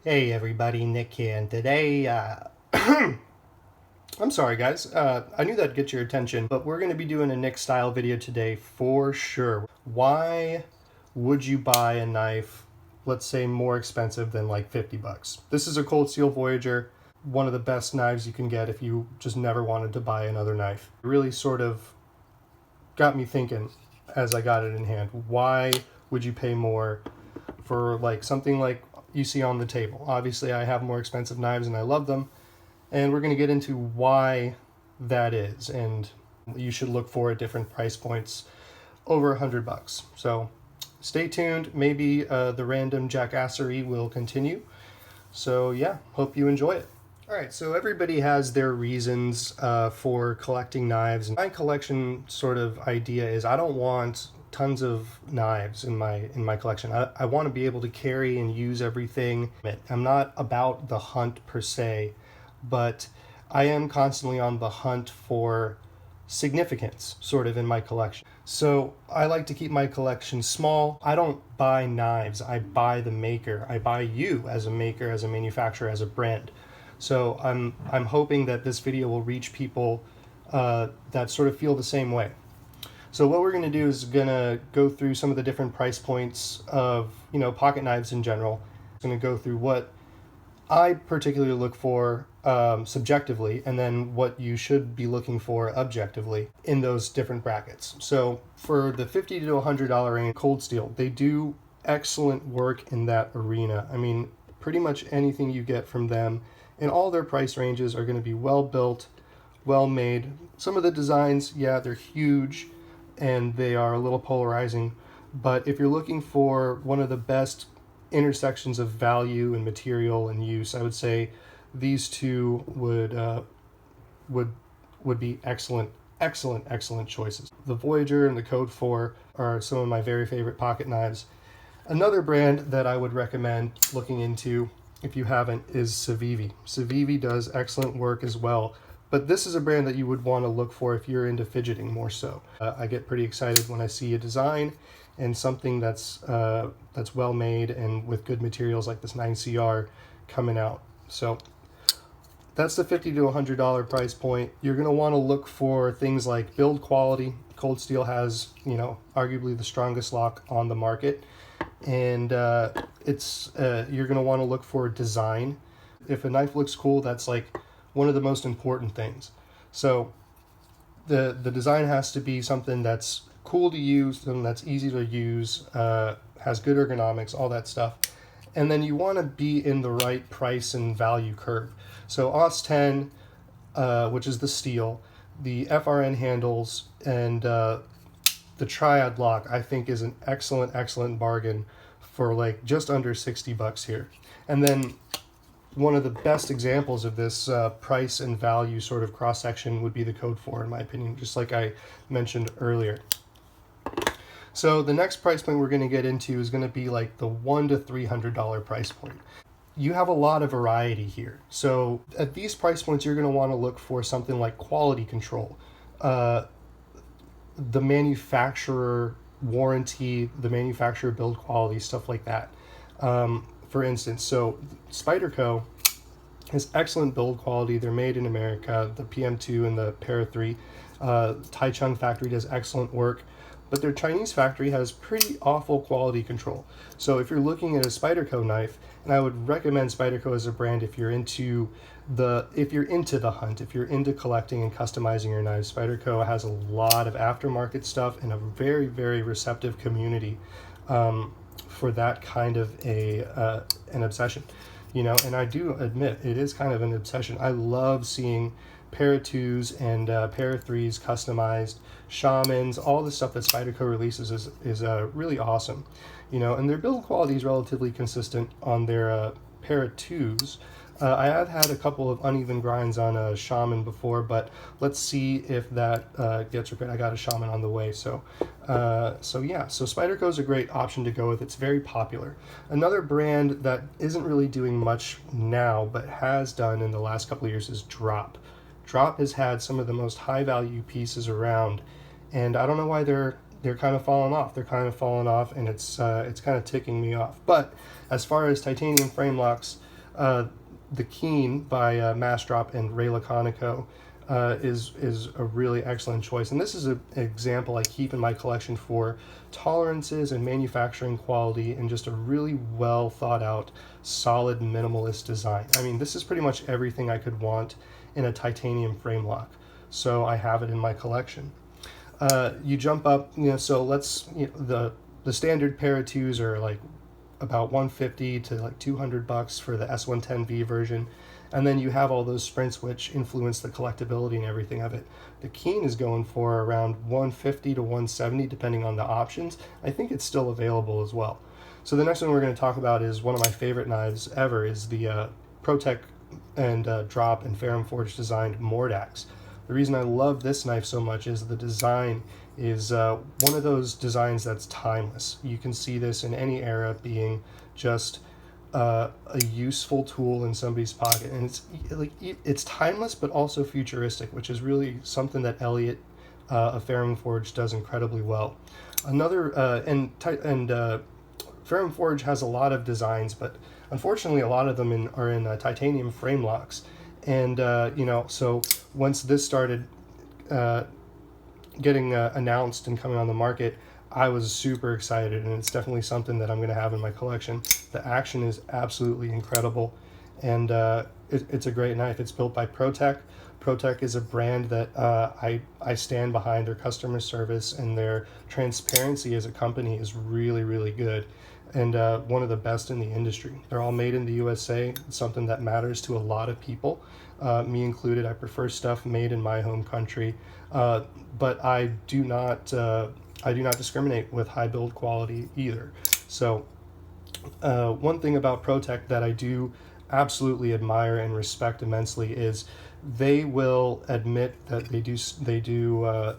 Hey everybody, Nick here, and today, I'm sorry guys, I knew that'd get your attention, but we're going to be doing a Nick style video today for sure. Why would you buy a knife, let's say more expensive than like 50 bucks? This is a Cold Steel Voyager, one of the best knives you can get if you just never wanted to buy another knife. It really sort of got me thinking as I got it in hand. Why would you pay more for like something like you see on the table? Obviously, I have more expensive knives and I love them, and we're going to get into why that is, and you should look for at different price points over 100 bucks. So stay tuned. Maybe the random jackassery will continue. So yeah, hope you enjoy it. All right, so everybody has their reasons for collecting knives. My collection sort of idea is I don't want tons of knives in my collection. I want to be able to carry and use everything. I'm not about the hunt per se, but I am constantly on the hunt for significance sort of in my collection. So I like to keep my collection small. I don't buy knives, I buy the maker. I buy you as a maker, as a manufacturer, as a brand. So I'm hoping that this video will reach people that sort of feel the same way. So what we're going to do is going to go through some of the different price points of, pocket knives in general. I'm going to go through what I particularly look for subjectively, and then what you should be looking for objectively in those different brackets. So for the $50 to $100 range, Cold Steel, they do excellent work in that arena. I mean, pretty much anything you get from them in all their price ranges are going to be well built, well made. Some of the designs, yeah, they're huge and they are a little polarizing, but if you're looking for one of the best intersections of value and material and use, I would say these two would be excellent choices. The Voyager and the Code 4 are some of my very favorite pocket knives. Another brand that I would recommend looking into, if you haven't, is Civivi. Civivi does excellent work as well, but this is a brand that you would want to look for if you're into fidgeting more so. I get pretty excited when I see a design and something that's well made and with good materials like this 9CR coming out. So that's the $50 to $100 price point. You're going to want to look for things like build quality. Cold Steel has, arguably the strongest lock on the market, and you're going to want to look for design. If a knife looks cool, that's like one of the most important things. So the design has to be something that's cool to use, something that's easy to use, has good ergonomics, all that stuff. And then you want to be in the right price and value curve. So AUS 10, which is the steel, the FRN handles, and the triad lock, I think is an excellent bargain for like just under 60 bucks here. And then one of the best examples of this price and value sort of cross section would be the Code 4, in my opinion, just like I mentioned earlier. So the next price point we're going to get into is going to be like the $100 to $300 price point. You have a lot of variety here. So at these price points, you're going to want to look for something like quality control, the manufacturer warranty, the manufacturer build quality, stuff like that. For instance, so Spyderco has excellent build quality. They're made in America. The PM2 and the Para 3. Taichung factory does excellent work, but their Chinese factory has pretty awful quality control. So if you're looking at a Spyderco knife, and I would recommend Spyderco as a brand if you're into the hunt, if you're into collecting and customizing your knives, Spyderco has a lot of aftermarket stuff and a very receptive community for that kind of an obsession. And I do admit it is kind of an obsession. I love seeing Para 2s and Para 3s customized, Shamans, all the stuff that Spyderco releases is really awesome. And their build quality is relatively consistent on their Para 2s. I have had a couple of uneven grinds on a Shaman before, but let's see if that gets repaired. I got a Shaman on the way, so Spyderco is a great option to go with. It's very popular. Another brand that isn't really doing much now, but has done in the last couple of years, is Drop. Drop has had some of the most high value pieces around, and I don't know why they're kind of falling off. They're kind of falling off, and it's kind of ticking me off. But as far as titanium frame locks, The Keen by Mastrop and Ray Laconico is a really excellent choice. And this is an example I keep in my collection for tolerances and manufacturing quality and just a really well thought out, solid minimalist design. I mean, this is pretty much everything I could want in a titanium frame lock. So I have it in my collection. You jump up, so the standard pair of twos are like about 150 to like $200 for the S110V version. And then you have all those sprints which influence the collectability and everything of it. The Keen is going for around 150 to 170 depending on the options. I think it's still available as well. So the next one we're going to talk about is one of my favorite knives ever, is the ProTech and Drop and Ferrum Forge designed Mordax. The reason I love this knife so much is the design is one of those designs that's timeless. You can see this in any era being just a useful tool in somebody's pocket, and it's timeless but also futuristic, which is really something that Elliot of Ferrum Forge does incredibly well. Ferrum Forge has a lot of designs, but unfortunately a lot of them are in titanium frame locks. And so once this started getting announced and coming on the market, I was super excited, and it's definitely something that I'm going to have in my collection. The action is absolutely incredible, and it's a great knife. It's built by ProTech. ProTech is a brand that I stand behind. Their customer service and their transparency as a company is really, really good, and one of the best in the industry. They're all made in the USA. It's something that matters to a lot of people, me included. I prefer stuff made in my home country, but I do not discriminate with high build quality either. So one thing about ProTech that I do absolutely admire and respect immensely is they will admit that they do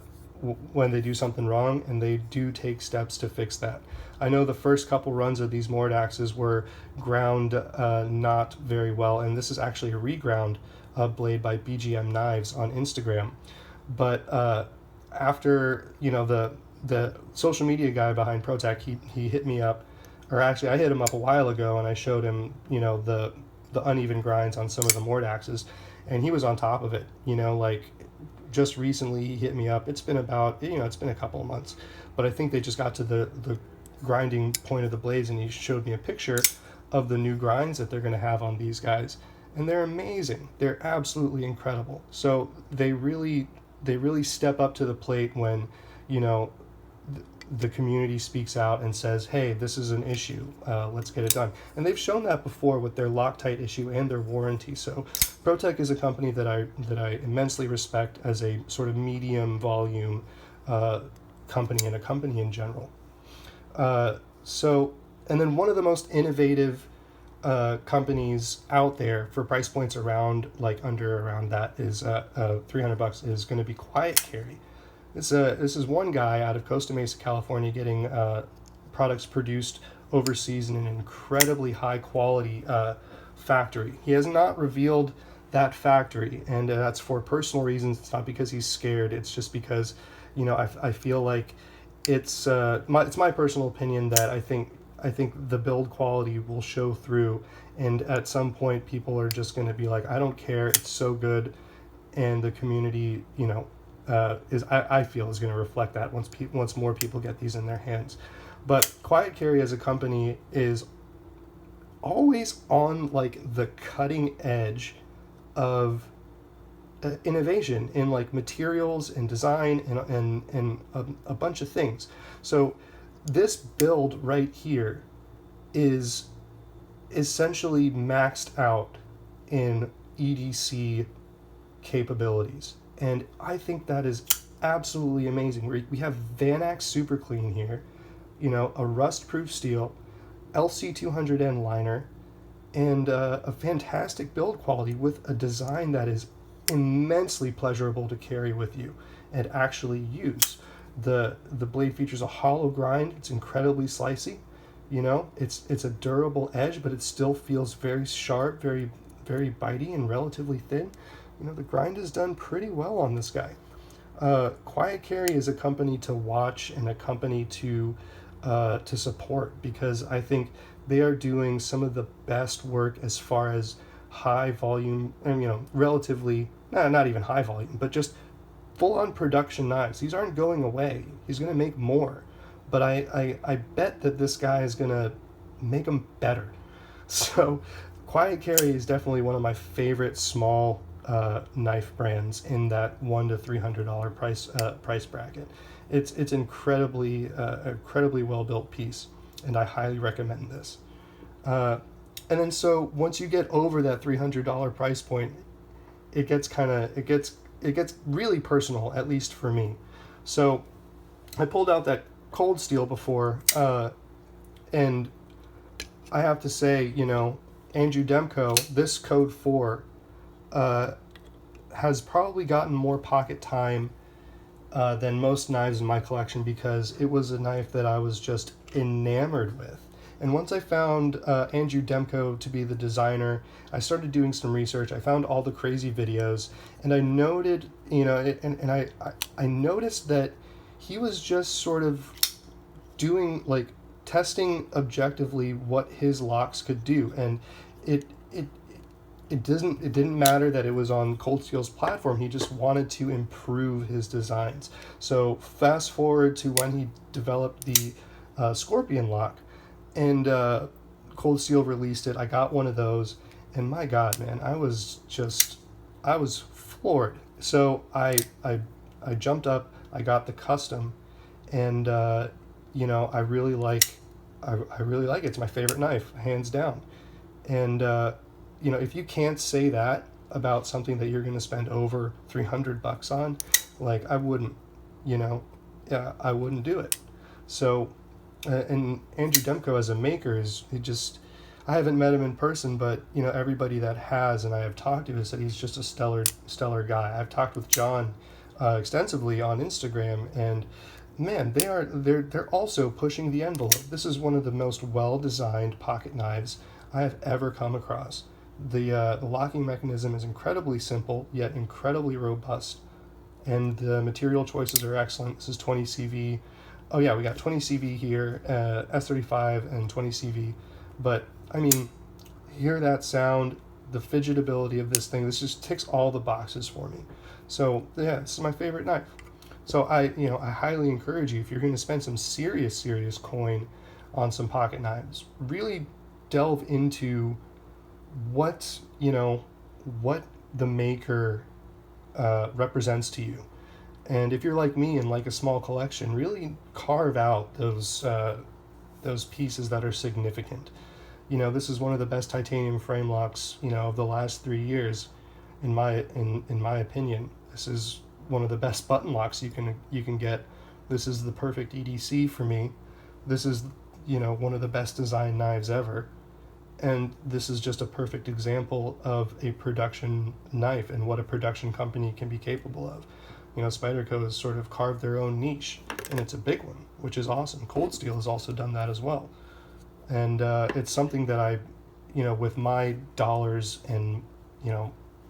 when they do something wrong, and they do take steps to fix that. I know the first couple runs of these Mordaxes were ground not very well, and this is actually a reground blade by BGM Knives on Instagram. But after the social media guy behind ProTech, he hit me up, or actually I hit him up a while ago, and I showed him the uneven grinds on some of the Mordaxes, and he was on top of it. Just recently he hit me up. It's been it's been a couple of months, but I think they just got to the grinding point of the blades, and he showed me a picture of the new grinds that they're going to have on these guys, and they're amazing. They're absolutely incredible. So they really step up to the plate when the community speaks out and says, hey, this is an issue, let's get it done. And they've shown that before with their Loctite issue and their warranty. So ProTech is a company that I immensely respect as a sort of medium volume company, and a company in general. And then one of the most innovative companies out there for price points around that is $300 is going to be Quiet Carry. This is one guy out of Costa Mesa, California, getting products produced overseas in an incredibly high quality factory. He has not revealed that factory, and that's for personal reasons. It's not because he's scared. It's just because I feel like it's my personal opinion that I think the build quality will show through, and at some point people are just going to be like, I don't care, it's so good, and the community I feel is going to reflect that once more people get these in their hands. But Quiet Carry as a company is always on the cutting edge of innovation in materials and design and a bunch of things. So this build right here is essentially maxed out in EDC capabilities, and I think that is absolutely amazing. We have Vanax Super Clean here, a rust-proof steel, LC200N liner, and a fantastic build quality with a design that is immensely pleasurable to carry with you and actually use. The blade features a hollow grind. It's incredibly slicey. It's a durable edge, but it still feels very sharp, very, very bitey, and relatively thin. The grind is done pretty well on this guy. Quiet Carry is a company to watch and a company to support, because I think They are doing some of the best work as far as high volume, and relatively, not even high volume, but just full on production knives. These aren't going away. He's going to make more, but I bet that this guy is going to make them better. So Quiet Carry is definitely one of my favorite small knife brands in that $100 to $300 price bracket. It's incredibly well built piece, and I highly recommend this. And then so once you get over that $300 price point, it gets really personal, at least for me. So I pulled out that Cold Steel before, and I have to say, Andrew Demko, this Code 4 has probably gotten more pocket time than most knives in my collection, because it was a knife that I was just enamored with. And once I found Andrew Demko to be the designer, I started doing some research. I found all the crazy videos, and I noted, I noticed that he was just sort of doing, like, testing objectively what his locks could do, and it didn't matter that it was on Cold Steel's platform. He just wanted to improve his designs. So fast forward to when he developed the Scorpion lock, and Cold Steel released it. I got one of those, and my God, man, I was floored. So I jumped up. I got the custom, and I really like it. It's my favorite knife, hands down. And if you can't say that about something that you're going to spend over $300 on, like, I wouldn't do it. So. And Andrew Demko as a maker I haven't met him in person, but everybody that has, and I have talked to, has said he's just a stellar guy. I've talked with John extensively on Instagram, and man, they're also pushing the envelope. This is one of the most well-designed pocket knives I have ever come across. The locking mechanism is incredibly simple, yet incredibly robust, and the material choices are excellent. This is 20 CV. Oh yeah, we got 20 CV here, S35 and 20 CV. But I mean, hear that sound, the fidgetability of this thing. This just ticks all the boxes for me. So yeah, this is my favorite knife. So I highly encourage you, if you're going to spend some serious coin on some pocket knives, really delve into what the maker represents to you. And if you're like me and like a small collection, really carve out those pieces that are significant. This is one of the best titanium frame locks, of the last 3 years, in my opinion. This is one of the best button locks you can get. This is the perfect EDC for me. This is, one of the best designed knives ever. And this is just a perfect example of a production knife and what a production company can be capable of. Spyderco has sort of carved their own niche, and it's a big one, which is awesome. Cold Steel has also done that as well. And it's something that I, with my dollars and,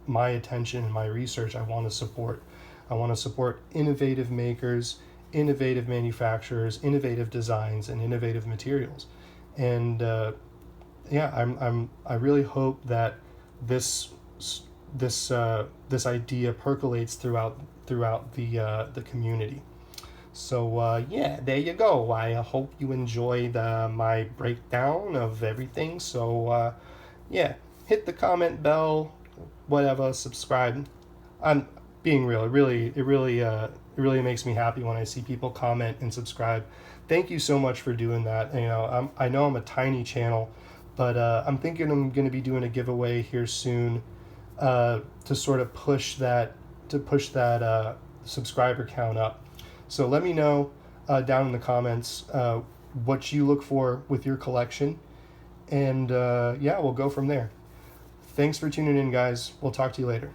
my attention and my research, I want to support. I want to support innovative makers, innovative manufacturers, innovative designs, and innovative materials. And I really hope that this idea percolates throughout the community. So there you go. I hope you enjoyed my breakdown of everything. So hit the comment bell, whatever, subscribe. I'm being real. It really makes me happy when I see people comment and subscribe. Thank you so much for doing that. I know I'm a tiny channel, but I'm thinking I'm going to be doing a giveaway here soon to sort of push that subscriber count up. So let me know down in the comments what you look for with your collection, and we'll go from there. Thanks for tuning in, guys. We'll talk to you later.